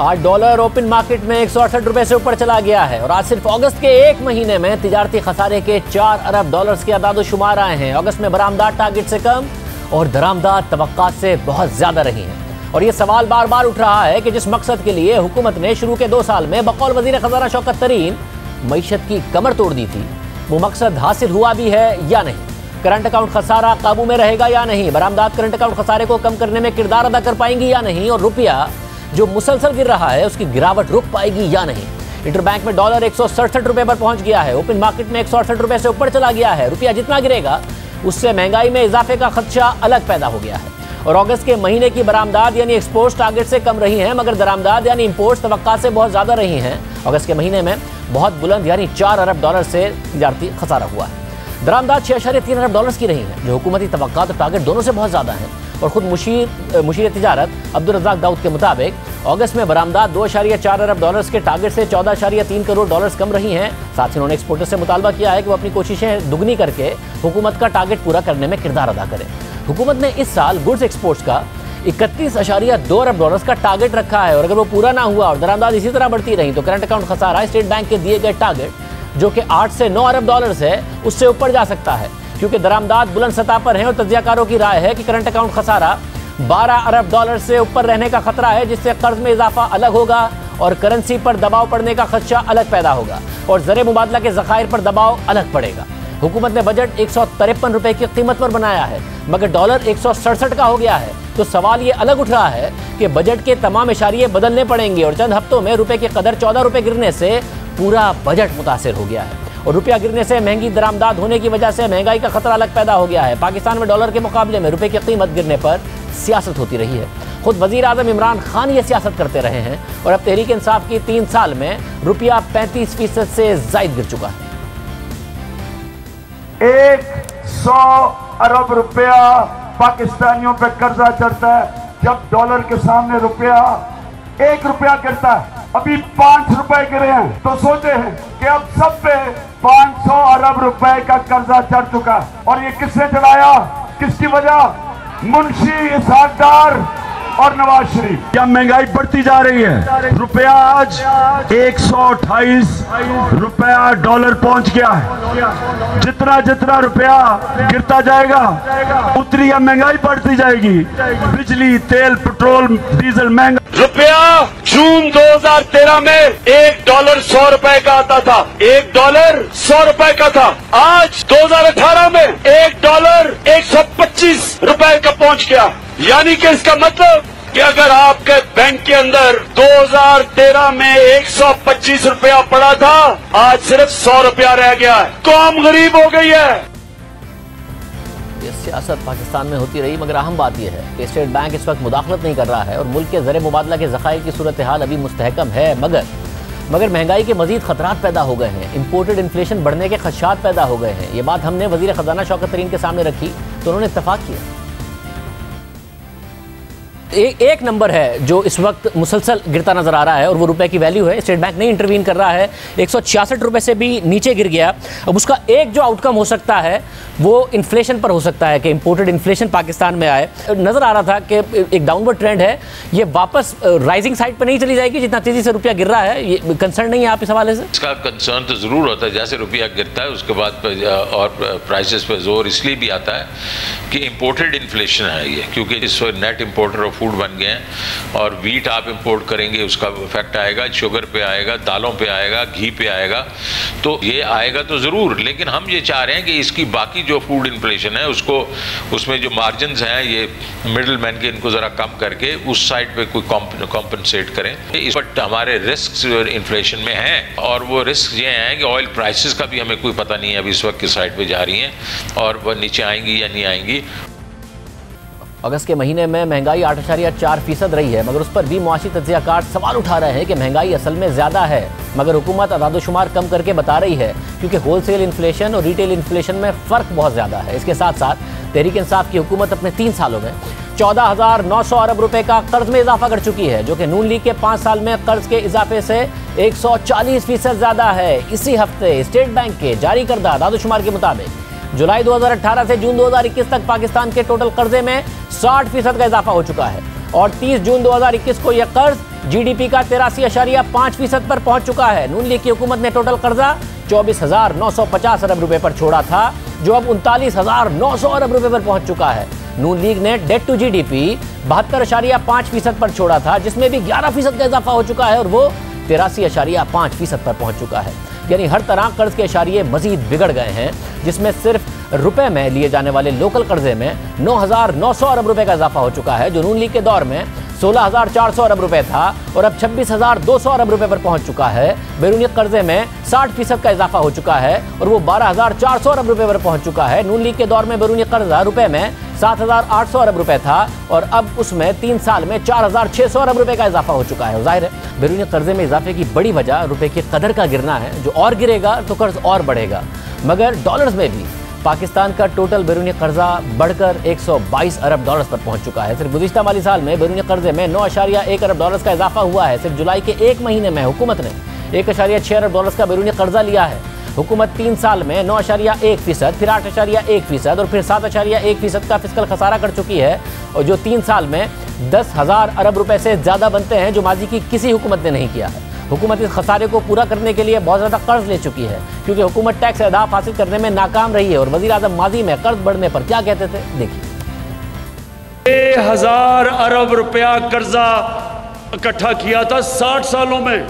आज dollar open market में 168 रुपए से ऊपर चला गया है और आज सिर्फ अगस्त के एक महीने में तिजारती खसारे के 4 अरब डॉलर्स के अदाद-ओ-शुमार आए हैं। अगस्त में बरामदात टारगेट से कम और दरामदात तवक्कात से बहुत ज्यादा रही हैं। और ये सवाल बार बार उठ रहा है कि जिस मकसद के लिए हुकूमत ने शुरू के 2 साल में बकौल वजीर खजाना शौकत तरीन मईशत की कमर तोड़ दी थी, वो मकसद हासिल हुआ भी है या नहीं? करंट अकाउंट खसारा काबू में रहेगा या नहीं? बरामदात करंट अकाउंट खसारे को कम करने में किरदार अदा कर पाएंगी या नहीं? और रुपया जो मुसलसल गिर रहा है उसकी गिरावट रुक पाएगी या नहीं? इंटरबैंक में डॉलर 167 रुपए पर पहुंच गया है। ओपन मार्केट में 168 रुपए से ऊपर चला गया है। रुपया जितना गिरेगा उससे महंगाई में इजाफे का खदशा अलग पैदा हो गया है। और अगस्त के महीने की बरामदात यानी एक्सपोर्ट्स टारगेट से कम रही हैं, मगर दरामदात यानी इंपोर्ट्स तवक्कात से बहुत ज्यादा रही हैं। अगस्त के महीने में बहुत बुलंद यानी 4 अरब डॉलर से तिजारती खसारा हुआ है। दरामदात 6.3 अरब डॉलर की रही हैं, जो हुकूमती तवक्कात और टारगेट दोनों से बहुत ज्यादा हैं। और खुद मुशीर तिजारत अब्दुल रज़ाक दाऊद के मुताबिक अगस्त में बरामदात 2.4 अरब डॉलर्स के टारगेट से 14.3 करोड़ डॉलर्स कम रही हैं। साथ ही उन्होंने एक्सपोर्टर से मुतालबा किया है कि वो अपनी कोशिशें दुगनी करके हुकूमत का टारगेट पूरा करने में किरदार अदा करें। हुकूमत ने इस साल गुड्स एक्सपोर्ट्स का 31.2 अरब डॉलर्स का टारगेट रखा है और अगर वो पूरा ना हुआ और दरामदात इसी तरह बढ़ती रही तो करंट अकाउंट खसारा स्टेट बैंक के दिए गए टारगेट जो कि 8 से 9 अरब डॉलर्स है उससे ऊपर जा सकता है, क्योंकि दरामदात बुलंद सतह पर हैं और तज्जियाकारों की राय है कि करंट अकाउंट खसारा 12 अरब डॉलर से ऊपर रहने का खतरा है, जिससे कर्ज में इजाफा अलग होगा और करेंसी पर दबाव पड़ने का खदशा अलग पैदा होगा और ज़र मुबादला के ज़खायर पर दबाव अलग पड़ेगा। हुकूमत ने बजट 153 रुपए की कीमत पर बनाया है, मगर डॉलर 167 का हो गया है। तो सवाल ये अलग उठ रहा है कि बजट के तमाम इशारे बदलने पड़ेंगे और चंद हफ्तों में रुपए की कदर 14 रुपए गिरने से पूरा बजट मुतासिर हो गया है। और रुपया गिरने से महंगी दरामदात होने की वजह से महंगाई का खतरा अलग पैदा हो गया है। पाकिस्तान में डॉलर के मुकाबले में रुपए की कीमत गिरने पर सियासत होती रही है। खुद वजीर आजम इमरान खान ये सियासत करते रहे हैं और अब तहरीक इंसाफ की 3 साल में रुपया 35% से जायद गिर चुका है। 100 अरब रुपया पाकिस्तानियों पे कर्जा चढ़ता है, जब डॉलर के सामने रुपया 1 रुपया गिरता है। अभी 5 रुपए गिरे हैं तो सोचे हैं कि अब सब पे 500 अरब रुपए का कर्जा चढ़ चुका है। और ये किसने चढ़ाया, किसकी वजह? मुंशी इसहाक डार और नवाज शरीफ। क्या महंगाई बढ़ती जा रही है? रुपया आज 128 रुपया डॉलर पहुंच गया है। जितना जितना रुपया गिरता जाएगा उतनी महंगाई बढ़ती जाएगी। बिजली, तेल, पेट्रोल, डीजल महंगा। रुपया जून 2013 में $1 100 रुपए का आता था, $1 100 रुपए का था। आज 2018 में $1 125 रुपए का पहुंच गया। यानी कि इसका मतलब कि अगर आपके बैंक के अंदर 2013 में 125 रुपया पड़ा था, आज सिर्फ 100 रुपया रह गया है। कौम गरीब हो गई है। ये सियासत पाकिस्तान में होती रही, मगर अहम बात यह है कि स्टेट बैंक इस वक्त मुदाखलत नहीं कर रहा है और मुल्क के ज़र मुबादला के ज़खायर की सूरत हाल अभी मुस्तहकम है, मगर महंगाई के मजीद खतरात पैदा हो गए हैं। इंपोर्टेड इन्फ्लेशन बढ़ने के खदशात पैदा हो गए हैं। ये बात हमने वजीर खजाना शौकत तरीन के सामने रखी तो उन्होंने इत्तफाक किया। एक नंबर है जो इस वक्त मुसलसल गिरता नजर आ रहा है और वो रुपए की वैल्यू है। स्टेट बैंक नहीं इंटरवीन कर रहा है, 166 रुपए से भी नीचे गिर गया। अब उसका एक जो आउटकम हो सकता है वो इन्फ्लेशन पर हो सकता है कि इंपोर्टेड इन्फ्लेशन पाकिस्तान में आए। नजर आ रहा था कि एक डाउनवर्ड ट्रेंड है, ये वापस राइजिंग साइड पर नहीं चली जाएगी जितना तेजी से रुपया गिर रहा है। ये कंसर्न नहीं है आप इस हवाले से? इसका कंसर्न तो जरूर होता है। जैसे रुपया गिरता है उसके बाद और प्राइसेस पे जोर इसलिए भी आता है कि इंपोर्टेड इन्फ्लेशन है ये, क्योंकि इस वक्त नेट इंपोर्टर ऑफ फूड बन गए हैं और वीट आप इंपोर्ट करेंगे उसका इफेक्ट आएगा, शुगर पे आएगा, दालों पे आएगा, घी पे आएगा। तो ये आएगा तो ज़रूर, लेकिन हम ये चाह रहे हैं कि इसकी बाकी जो फूड इन्फ्लेशन है उसको, उसमें जो मार्जिन्स हैं ये मिडिल मैन के, इनको ज़रा कम करके उस साइड पे कोई कॉम्पनसेट करें। इस वक्त हमारे रिस्क इन्फ्लेशन में हैं और वो रिस्क ये हैं कि ऑयल प्राइसेस का भी हमें कोई पता नहीं है अभी इस वक्त किस साइड पे जा रही हैं और वह नीचे आएंगी या नहीं आएंगी। अगस्त के महीने में महंगाई 8.4% रही है, मगर उस पर भी मुआशी तज्जियाकार सवाल उठा रहे हैं कि महंगाई असल में ज़्यादा है, मगर हुकूमत अदाद-ओ-शुमार कम करके बता रही है क्योंकि होलसेल इन्फ्लेशन और रिटेल इन्फ्लेशन में फ़र्क बहुत ज़्यादा है। इसके साथ साथ तहरीक इंसाफ की हुकूमत अपने 3 सालों में 14,900 अरब रुपए का कर्ज में इजाफा कर चुकी है, जो कि नून लीग के 5 साल में कर्ज के इजाफे से 140% ज़्यादा है। इसी हफ्ते स्टेट बैंक के जारी करदा अदाद-ओ-शुमार के मुताबिक जुलाई 2018 से जून 2021 तक पाकिस्तान के टोटल कर्जे में 60% का इजाफा हो चुका है और 30 जून 2021 को यह कर्ज जीडीपी का 83.5% पर पहुंच चुका है। नून लीग की हुकूमत ने टोटल कर्जा 24,950 अरब रुपए पर छोड़ा था, जो अब 39,900 अरब रुपए पर पहुंच चुका है। नून लीग ने डेट टू जीडीपी 72.5% पर छोड़ा था, जिसमें भी 11% का इजाफा हो चुका है और वो 83.5% पर पहुंच चुका है। यानी हर तरह कर्ज के इशारिये मजीद बिगड़ गए हैं, जिसमें सिर्फ रुपए में लिए जाने वाले लोकल कर्जे में 9,900 अरब रुपए का इजाफा हो चुका है, जो नून लीग के दौर में 16,400 अरब रुपए था और अब 26,200 अरब रुपए पर पहुंच चुका है। बैरूनी कर्जे में 60% का इजाफा हो चुका है और वो 12,400 अरब रुपए पर पहुंच चुका है। नून लीग के दौर में बैरूनी कर्जा रुपए में 7,800 अरब रुपए था और अब उसमें 3 साल में 4,600 अरब रुपए का इजाफा हो चुका है। जाहिर है बैरूनी कर्जे में इजाफे की बड़ी वजह रुपए की कदर का गिरना है, जो और गिरेगा तो कर्ज और बढ़ेगा। मगर डॉलर्स में भी पाकिस्तान का टोटल बैरूनी कर्जा बढ़कर 122 अरब डॉलर्स पर पहुंच चुका है। सिर्फ गुज़िश्ता माली साल में बैरूनी कर्जे में 9.1 अरब डॉलर्स का इजाफा हुआ है। सिर्फ जुलाई के एक महीने में हुकूमत ने 1.6 अरब डॉलर्स का बैरूनी कर्जा लिया है। हुकूमत 3 साल में 9.1%, फिर 8.1% और फिर 7.1% का फिस्कल खसारा कर चुकी है, और जो 3 साल में 10,000 अरब रुपए से ज़्यादा बनते हैं, जो माजी की किसी हुकूमत ने नहीं किया है। हुकूमत इस खसारे को पूरा करने के लिए बहुत ज़्यादा कर्ज ले चुकी है, क्योंकि हुकूमत टैक्स अहदाफ हासिल करने में नाकाम रही है। और वज़ीर आज़म माजी में कर्ज बढ़ने पर क्या कहते थे, देखिए। 1000 अरब रुपया कर्जा इकट्ठा किया था 60 सालों में,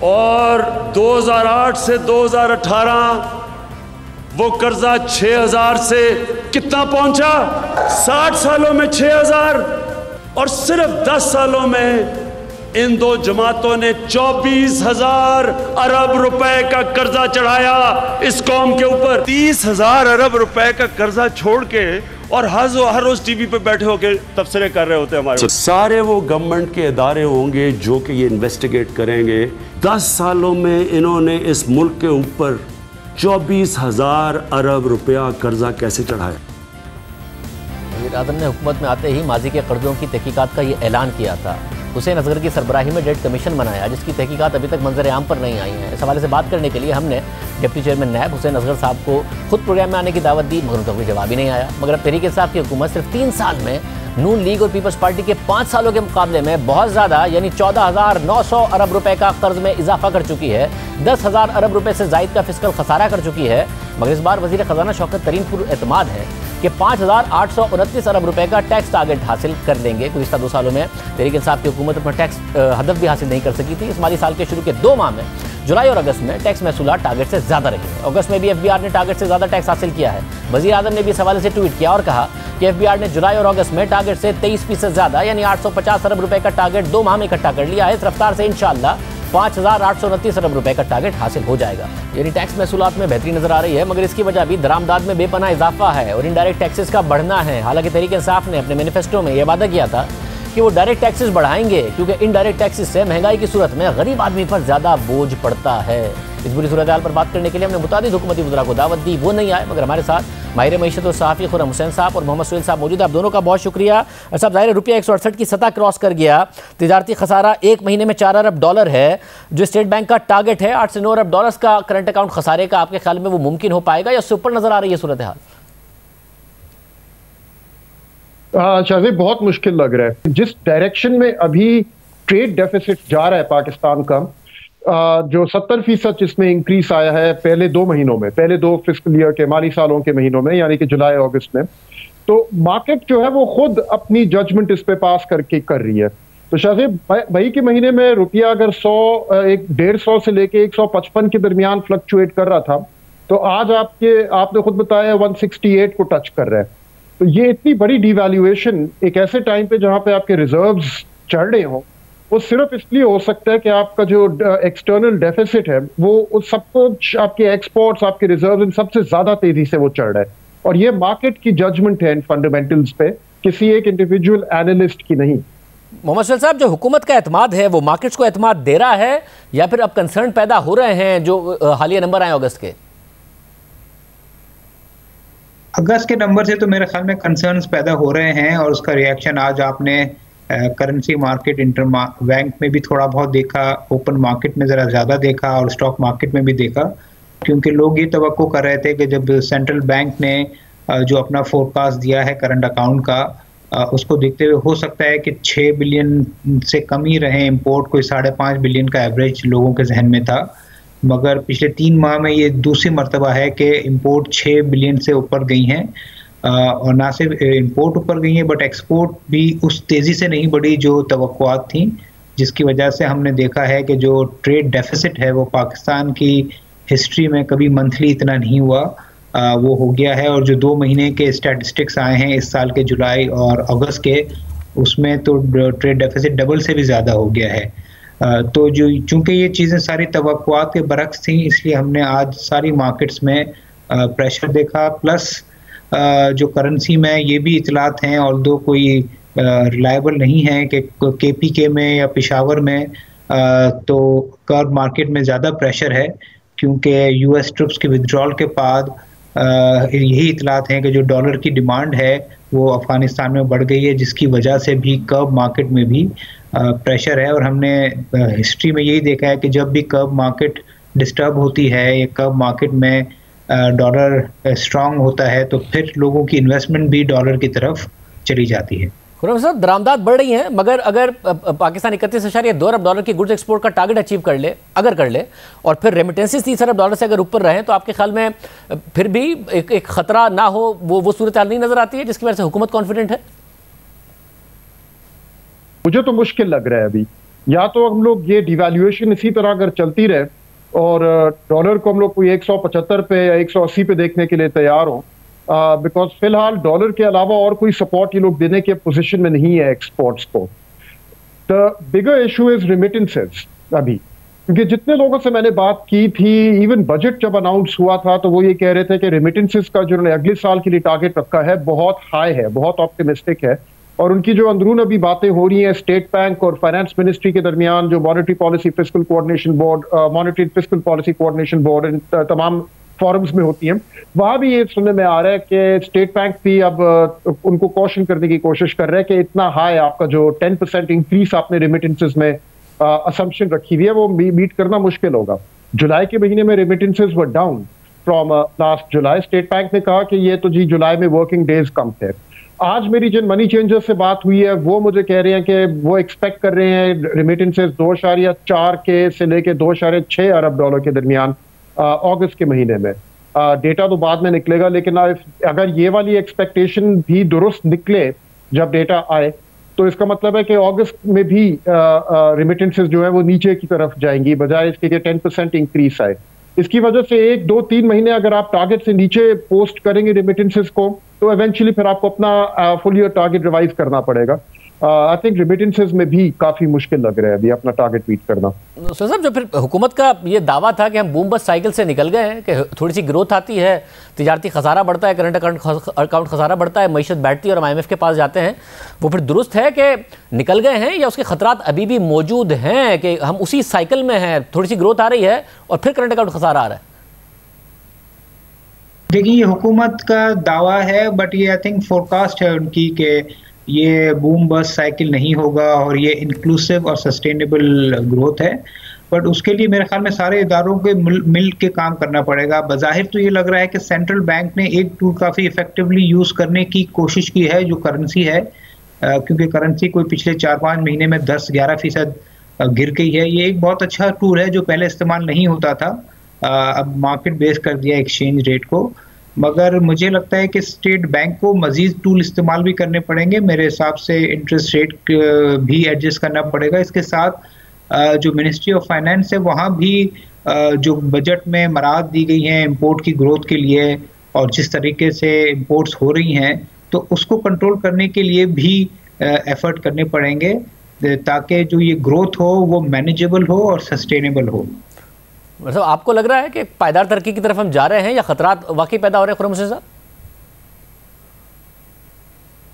और 2008 से 2018 वो कर्जा 6,000 से कितना पहुंचा? 60 सालों में 6,000, और सिर्फ 10 सालों में इन दो जमातों ने 24,000 अरब रुपए का कर्जा चढ़ाया इस कौम के ऊपर। 30,000 अरब रुपए का कर्जा छोड़ के और हर रोज टीवी पे बैठे होकर तबसरे कर रहे होते हैं हमारे। सारे वो गवर्नमेंट के इदारे होंगे जो कि ये इन्वेस्टिगेट करेंगे। 10 सालों में इन्होंने इस मुल्क के ऊपर 24,000 अरब रुपया कर्जा कैसे चढ़ाया? वज़ीर आज़म ने हुकूमत में आते ही माजी के कर्जों की तहकीकात का ये ऐलान किया था। हुसैन असगर की सरबराही में डेट कमीशन बनाया, जिसकी तहकीकात अभी तक मंजर आम पर नहीं आई है। इस हवाले से बात करने के लिए हमने डिप्टी चेयरमैन नैब हुसैन असगर साहब को खुद प्रोग्राम में आने की दावत दी, मगर उनका कोई जवाब ही नहीं आया। मगर अब तहरीक इंसाफ की हुकूमत सिर्फ 3 साल में नून लीग और पीपल्स पार्टी के 5 सालों के मुकाबले में बहुत ज़्यादा, यानी 14,900 अरब रुपए का कर्ज में इजाफा कर चुकी है। 10,000 अरब रुपए से जायद का फिस्कल खसारा कर चुकी है। मगर इस बार वज़ीर ख़जाना शौकत तरीन पुरएतमाद है कि 5,829 अरब रुपए का टैक्स टारगेट हासिल कर लेंगे। गुज़िश्ता 2 सालों में तहरीक इंसाफ की हुकूमत अपना टैक्स हदफ भी हासिल नहीं कर सकी थी। इस माली साल के शुरू के 2 माह में जुलाई और अगस्त में टैक्स महसूलात टारगेट से ज़्यादा रहे। अगस्त में भी FBR ने टारगेट से ज़्यादा टैक्स हासिल किया है। वज़ीर आज़म ने भी इस हवाले से ट्वीट किया और कहा कि FBR ने जुलाई और अगस्त में टारगेट से 23% ज़्यादा, यानी 850 अरब रुपए का टारगेट 2 माह में इकट्ठा कर लिया है। इस रफ्तार से इंशाअल्लाह 5,829 अरब रुपए का टारगेट हासिल हो जाएगा। यानी टैक्स महसूलात में बेहतरी नजर आ रही है, मगर इसकी वजह भी दरामदाद में बेपनाह इजाफा है और इनडायरेक्ट टैक्सेस का बढ़ना है। हालांकि तहरीक इंसाफ ने अपने मैनिफेस्टो में यह वादा किया था कि वो डायरेक्ट टैक्सेस बढ़ाएंगे, क्योंकि इनडायरेक्ट टैक्सेस से महंगाई की सूरत में गरीब आदमी पर ज़्यादा बोझ पड़ता है। इस बुरी सूरत हाल पर बात करने के लिए हमने मुतादिद हुकूमती वज़रा को दावत दी, वो नहीं आए। मगर हमारे साथ माहिर मईशत और सहाफ़ी खुर्रम हुसैन साहब और मोहम्मद सुहेल साहब मौजूद है। आप दोनों का बहुत शुक्रिया। साहब, ज़ाहिर रुपया 168 की सतह क्रॉस कर गया। तिजारती खसारा 1 महीने में 4 अरब डॉलर है, जो स्टेट बैंक का टारगेट है 8 से 9 अरब डॉलर्स का करंट अकाउंट खसारे का। आपके ख्याल में वो मुमकिन हो पाएगा या उससे ऊपर नजर आ रही है सूरत हाल? शाहज़ेब, बहुत मुश्किल लग रहा है। जिस डायरेक्शन में अभी ट्रेड डेफिसिट जा रहा है पाकिस्तान का, जो 70% इसमें इंक्रीज आया है पहले 2 महीनों में, पहले 2 फिस्कल ईयर के माली सालों के महीनों में, यानी कि जुलाई अगस्त में, तो मार्केट जो है वो खुद अपनी जजमेंट इस पे पास करके कर रही है। तो शाहज़ेब, मई के महीने में रुपया अगर 150 से लेके 155 के दरमियान फ्लक्चुएट कर रहा था, तो आज आपने खुद बताया 168 को टच कर रहा है। तो ये इतनी बड़ी डिवैल्यूएशन एक ऐसे टाइम पे जहां पे आपके रिजर्व्स चढ़ रहे हो, वो सिर्फ इसलिए हो सकता है कि आपका जो एक्सटर्नल डेफिसिट है वो उस सब कुछ, आपके एक्सपोर्ट्स, आपके रिजर्व, इन सबसे ज्यादा तेजी से वो चढ़ रहा है। और ये मार्केट की जजमेंट है इन फंडामेंटल्स पे, किसी एक इंडिविजुअल एनालिस्ट की नहीं। मोहम्मद सुहेल साहब, जो हुकूमत का एतमाद है वो मार्केट्स को एतमाद दे रहा है या फिर अब कंसर्न पैदा हो रहे हैं जो हालिया नंबर आए अगस्त के? अगस्त के नंबर से तो मेरे ख्याल में कंसर्न्स पैदा हो रहे हैं, और उसका रिएक्शन आज आपने करेंसी मार्केट, इंटर बैंक में भी थोड़ा बहुत देखा, ओपन मार्केट में ज़रा ज़्यादा देखा और स्टॉक मार्केट में भी देखा, क्योंकि लोग ये तवक्को कर रहे थे कि जब सेंट्रल बैंक ने जो अपना फोरकास्ट दिया है करंट अकाउंट का, उसको देखते हुए हो सकता है कि 6 बिलियन से कम ही रहे इंपोर्ट, कोई 5.5 बिलियन का एवरेज लोगों के जहन में था। मगर पिछले 3 माह में ये दूसरी मर्तबा है कि इंपोर्ट 6 बिलियन से ऊपर गई हैं, और ना सिर्फ इंपोर्ट ऊपर गई है बट एक्सपोर्ट भी उस तेज़ी से नहीं बढ़ी जो तवक्कुआत थी, जिसकी वजह से हमने देखा है कि जो ट्रेड डेफिसिट है वो पाकिस्तान की हिस्ट्री में कभी मंथली इतना नहीं हुआ, वो हो गया है। और जो 2 महीने के स्टैटिस्टिक्स आए हैं इस साल के जुलाई और अगस्त के, उसमें तो ट्रेड डेफिसिट डबल से भी ज़्यादा हो गया है। तो जो चूँकि ये चीज़ें सारी तवक्कुआत के बरक्स थी, इसलिए हमने आज सारी मार्केट्स में प्रेशर देखा। प्लस जो करेंसी में ये भी इतलात हैं, और दो कोई रिलायबल नहीं है कि KPK में या पेशावर में तो कर्व मार्केट में ज़्यादा प्रेशर है, क्योंकि US ट्रुप्स के विड्रॉल के बाद यही इतलात हैं कि जो डॉलर की डिमांड है वो अफ़गानिस्तान में बढ़ गई है, जिसकी वजह से भी कर्व मार्केट में भी प्रेशर है। और हमने हिस्ट्री में यही देखा है कि जब भी कर्व मार्केट डिस्टर्ब होती है या कर्व मार्केट में डॉलर स्ट्रांग होता है तो फिर लोगों की इन्वेस्टमेंट भी डॉलर की तरफ चली जाती है। खुर्रम साहब, दरामदात बढ़ रही हैं, मगर अगर पाकिस्तान 31.2 अरब डॉलर की गुड्स एक्सपोर्ट का टारगेट अचीव कर ले, और फिर रेमिटेंसेस 30 अरब डॉलर से अगर ऊपर रहे, तो आपके ख्याल में फिर भी एक खतरा ना हो, वो सूरत हाल नहीं नजर आती है जिसकी वजह से हुकूमत कॉन्फिडेंट है? मुझे तो मुश्किल लग रहा है अभी। या तो हम लोग ये डिवैल्यूएशन इसी तरह अगर चलती रहे और डॉलर को हम लोग कोई 175 पे या 180 पे देखने के लिए तैयार हो, बिकॉज फिलहाल डॉलर के अलावा और कोई सपोर्ट ये लोग देने के पोजीशन में नहीं है एक्सपोर्ट्स को। The bigger issue is remittances अभी, क्योंकि जितने लोगों से मैंने बात की थी, इवन बजट जब अनाउंस हुआ था तो वो ये कह रहे थे कि रेमिटेंसेस का जो अगले साल के लिए टारगेट रखा है बहुत हाई है, बहुत ऑप्टिमिस्टिक है। और उनकी जो अंदरून अभी बातें हो रही हैं स्टेट बैंक और फाइनेंस मिनिस्ट्री के दरमियान, जो monetary policy fiscal coordination board, monetary fiscal policy coordination board, इन तमाम फॉरम्स में होती हैं, वहां भी ये सुनने में आ रहा है कि स्टेट बैंक भी अब उनको कॉशन करने की कोशिश कर रहा है कि इतना हाई आपका जो 10% इंक्रीज आपने रेमिटेंसेस में असम्पशन रखी हुई है वो मीट करना मुश्किल होगा। जुलाई के महीने में remittances were down from last July. State bank ने कहा कि ये तो जी जुलाई में वर्किंग डेज कम थे। आज मेरी जिन मनी चेंजर से बात हुई है वो मुझे कह रहे हैं कि वो एक्सपेक्ट कर रहे हैं रेमिटेंसेस 2.4 के से लेके 2.6 अरब डॉलर के दरमियान अगस्त के महीने में। डेटा तो बाद में निकलेगा, लेकिन अगर ये वाली एक्सपेक्टेशन भी दुरुस्त निकले जब डेटा आए, तो इसका मतलब है कि अगस्त में भी रेमिटेंसेस जो है वो नीचे की तरफ जाएंगी, बजाय इसके कि 10% इंक्रीज आए। इसकी वजह से 1, 2, 3 महीने अगर आप टारगेट से नीचे पोस्ट करेंगे रेमिटेंसेस को, तो इवेंचुअली फिर आपको अपना फुल ईयर टारगेट रिवाइज करना पड़ेगा। आई थिंक रेमिटेंसेस में भी काफी मुश्किल लग रहा है अभी अपना टारगेट मीट करना। सर साहब, जो फिर हुकूमत का ये दावा था कि हम बूम बस्ट साइकिल से निकल गए हैं, कि थोड़ी सी ग्रोथ आती है, तिजारती खसारा बढ़ता है, करंट अकाउंट खसारा बढ़ता है, मईशत बैठती है और IMF के पास जाते हैं, वो फिर दुरुस्त है कि निकल गए हैं, या उसके खतरात अभी भी मौजूद हैं कि हम उसी साइकिल में हैं, थोड़ी सी ग्रोथ आ रही है और फिर करंट अकाउंट खसारा आ रहा है? देखिए, ये हुकूमत का दावा है, बट ये आई थिंक फोरकास्ट है उनकी कि ये बूम बस्ट साइकिल नहीं होगा और ये इंक्लूसिव और सस्टेनेबल ग्रोथ है। बट उसके लिए मेरे ख्याल में सारे इदारों के मिल के काम करना पड़ेगा। बज़ाहिर तो ये लग रहा है कि सेंट्रल बैंक ने एक टूल काफ़ी इफेक्टिवली यूज़ करने की कोशिश की है, जो करेंसी है, क्योंकि करेंसी कोई पिछले 4-5 महीने में 10-11% गिर गई है। ये एक बहुत अच्छा टूल है जो पहले इस्तेमाल नहीं होता था, अब मार्केट बेस कर दिया एक्सचेंज रेट को। मगर मुझे लगता है कि स्टेट बैंक को मजीद टूल इस्तेमाल भी करने पड़ेंगे। मेरे हिसाब से इंटरेस्ट रेट भी एडजस्ट करना पड़ेगा। इसके साथ जो मिनिस्ट्री ऑफ फाइनेंस है वहाँ भी जो बजट में मराहत दी गई हैं इंपोर्ट की ग्रोथ के लिए, और जिस तरीके से इंपोर्ट्स हो रही हैं, तो उसको कंट्रोल करने के लिए भी एफर्ट करने पड़ेंगे, ताकि जो ये ग्रोथ हो वो मैनेजेबल हो और सस्टेनेबल हो। मतलब आपको लग रहा है कि पायदार तरक्की की तरफ हम जा रहे हैं, या खतरात वाकई पैदा हो रहे हैं खुर्रम हुसैन साहब?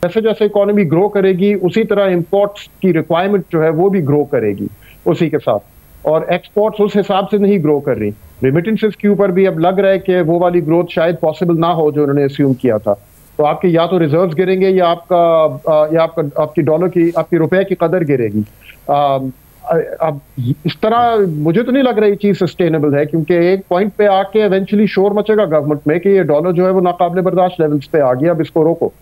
जैसे जैसे इकोनॉमी ग्रो करेगी उसी तरह इंपोर्ट्स की रिक्वायरमेंट जो है वो भी ग्रो करेगी उसी के साथ, और एक्सपोर्ट्स उस हिसाब से नहीं ग्रो कर रही। रेमिटेंसेस के ऊपर भी अब लग रहा है कि वो वाली ग्रोथ शायद पॉसिबल ना हो जो उन्होंने अस्यूम किया था। तो आपके या तो रिजर्व्स गिरेंगे या आपकी डॉलर की, आपकी रुपए की कदर गिरेगी। अब इस तरह मुझे तो नहीं लग रहा ये चीज सस्टेनेबल है, क्योंकि एक पॉइंट पे आके इवेंचुअली शोर मचेगा गवर्नमेंट में कि ये डॉलर जो है वो नाकाबिले बर्दाश्त लेवल्स पे आ गया, अब इसको रोको।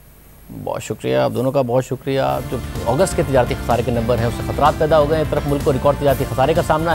बहुत शुक्रिया, आप दोनों का बहुत शुक्रिया। जो अगस्त के तिजारती खसारे के नंबर हैं उससे खतरात पैदा हो गए हैं, एक तरफ मुल्क को रिकॉर्ड तिजारती खसारे का सामना